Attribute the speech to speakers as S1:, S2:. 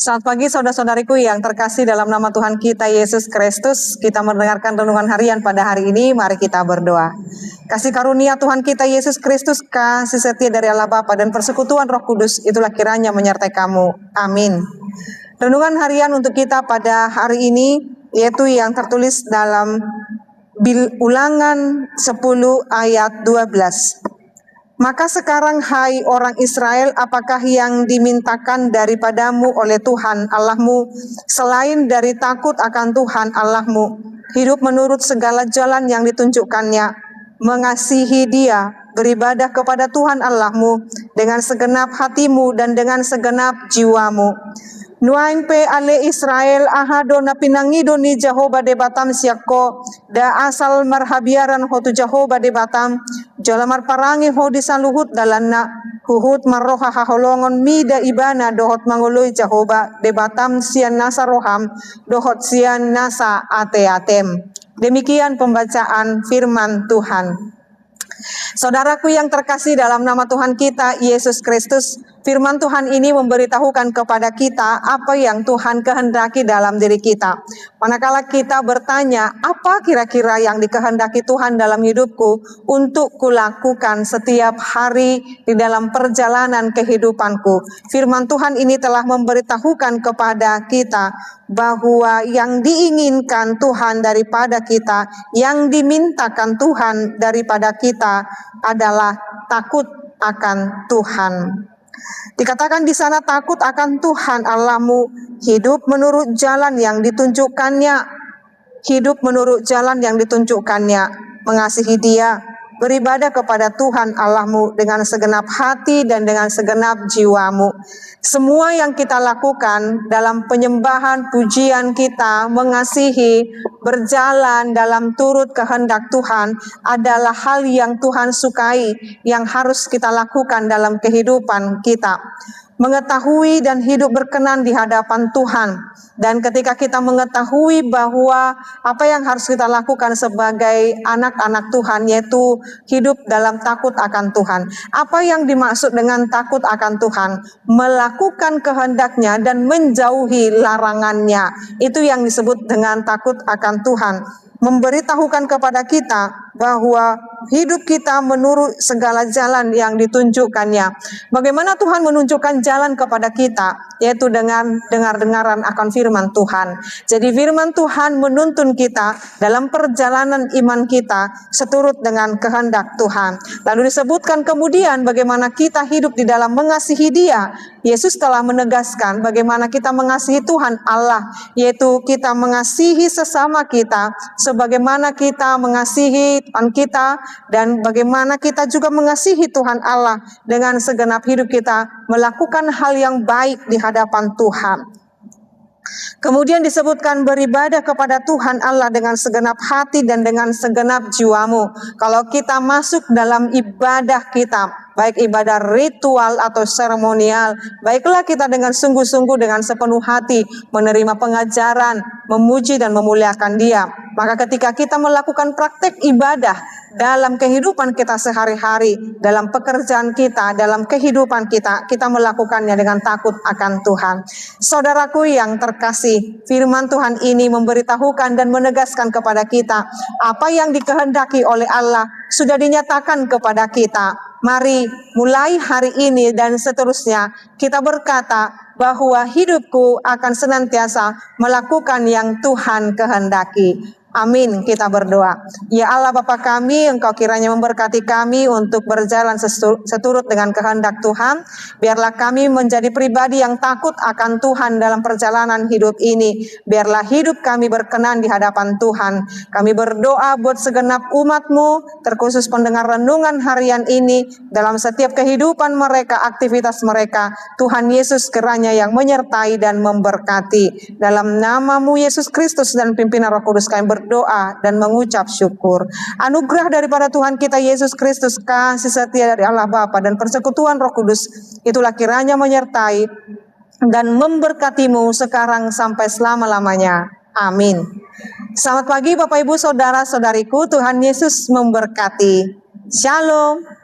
S1: Selamat pagi saudara-saudariku yang terkasih dalam nama Tuhan kita Yesus Kristus. Kita mendengarkan renungan harian pada hari ini, mari kita berdoa. Kasih karunia Tuhan kita Yesus Kristus, kasih setia dari Allah Bapa dan persekutuan Roh Kudus, itulah kiranya menyertai kamu. Amin. Renungan harian untuk kita pada hari ini, yaitu yang tertulis dalam Ulangan 10 ayat 12. Maka sekarang hai orang Israel, apakah yang dimintakan daripadamu oleh Tuhan Allahmu selain dari takut akan Tuhan Allahmu, hidup menurut segala jalan yang ditunjukkannya, mengasihi Dia, beribadah kepada Tuhan Allahmu dengan segenap hatimu dan dengan segenap jiwamu. Nuain pe ale Israel ahado na pinangido ni Jehovah de batam siako da asal marhabiaran hotu Jehovah de batam jolamar parangi ho di saluhut dalanna huhut marroha haholongon mida ibana dohot mangului Jehovah de batam sian nasa roham dohot sian nasa ate-atem. Demikian pembacaan firman Tuhan. Saudaraku yang terkasih dalam nama Tuhan kita Yesus Kristus, firman Tuhan ini memberitahukan kepada kita apa yang Tuhan kehendaki dalam diri kita. Manakala kita bertanya, apa kira-kira yang dikehendaki Tuhan dalam hidupku untuk kulakukan setiap hari di dalam perjalanan kehidupanku. Firman Tuhan ini telah memberitahukan kepada kita bahwa yang diinginkan Tuhan daripada kita, yang dimintakan Tuhan daripada kita adalah takut akan Tuhan. Dikatakan di sana takut akan Tuhan Allahmu, hidup menurut jalan yang ditunjukkannya, hidup menurut jalan yang ditunjukkannya, mengasihi Dia, beribadah kepada Tuhan Allahmu dengan segenap hati dan dengan segenap jiwamu. Semua yang kita lakukan dalam penyembahan, pujian kita, mengasihi, berjalan dalam turut kehendak Tuhan adalah hal yang Tuhan sukai, yang harus kita lakukan dalam kehidupan kita. Mengetahui dan hidup berkenan di hadapan Tuhan. Dan ketika kita mengetahui bahwa apa yang harus kita lakukan sebagai anak-anak Tuhan, yaitu hidup dalam takut akan Tuhan. Apa yang dimaksud dengan takut akan Tuhan? Melakukan kehendaknya dan menjauhi larangannya. Itu yang disebut dengan takut akan Tuhan. Memberitahukan kepada kita bahwa hidup kita menurut segala jalan yang ditunjukkannya. Bagaimana Tuhan menunjukkan jalan kepada kita? Yaitu dengan dengar-dengaran akan firman Tuhan. Jadi firman Tuhan menuntun kita dalam perjalanan iman kita seturut dengan kehendak Tuhan. Lalu disebutkan kemudian bagaimana kita hidup di dalam mengasihi Dia. Yesus telah menegaskan bagaimana kita mengasihi Tuhan Allah, yaitu kita mengasihi sesama kita sebagaimana kita mengasihi Tuhan kita, dan bagaimana kita juga mengasihi Tuhan Allah dengan segenap hidup kita, melakukan hal yang baik di hadapan Tuhan. Kemudian disebutkan beribadah kepada Tuhan Allah dengan segenap hati dan dengan segenap jiwamu. Kalau kita masuk dalam ibadah kita, baik ibadah ritual atau seremonial, baiklah kita dengan sungguh-sungguh, dengan sepenuh hati menerima pengajaran, memuji dan memuliakan Dia. Maka ketika kita melakukan praktek ibadah dalam kehidupan kita sehari-hari, dalam pekerjaan kita, dalam kehidupan kita, kita melakukannya dengan takut akan Tuhan. Saudaraku yang terkasih, firman Tuhan ini memberitahukan dan menegaskan kepada kita apa yang dikehendaki oleh Allah sudah dinyatakan kepada kita. Mari mulai hari ini dan seterusnya kita berkata bahwa hidupku akan senantiasa melakukan yang Tuhan kehendaki. Amin, kita berdoa. Ya Allah Bapa kami, Engkau kiranya memberkati kami untuk berjalan seturut dengan kehendak Tuhan. Biarlah kami menjadi pribadi yang takut akan Tuhan dalam perjalanan hidup ini. Biarlah hidup kami berkenan di hadapan Tuhan. Kami berdoa buat segenap umat-Mu, terkhusus pendengar renungan harian ini, dalam setiap kehidupan mereka, aktivitas mereka. Tuhan Yesus kiranya yang menyertai dan memberkati. Dalam nama-Mu Yesus Kristus dan pimpinan Roh Kudus kami berdoa dan mengucap syukur. Anugerah daripada Tuhan kita Yesus Kristus, kasih setia dari Allah Bapa dan persekutuan Roh Kudus, itulah kiranya menyertai dan memberkatimu sekarang sampai selama-lamanya. Amin. Selamat pagi Bapak Ibu Saudara-saudariku, Tuhan Yesus memberkati. Shalom.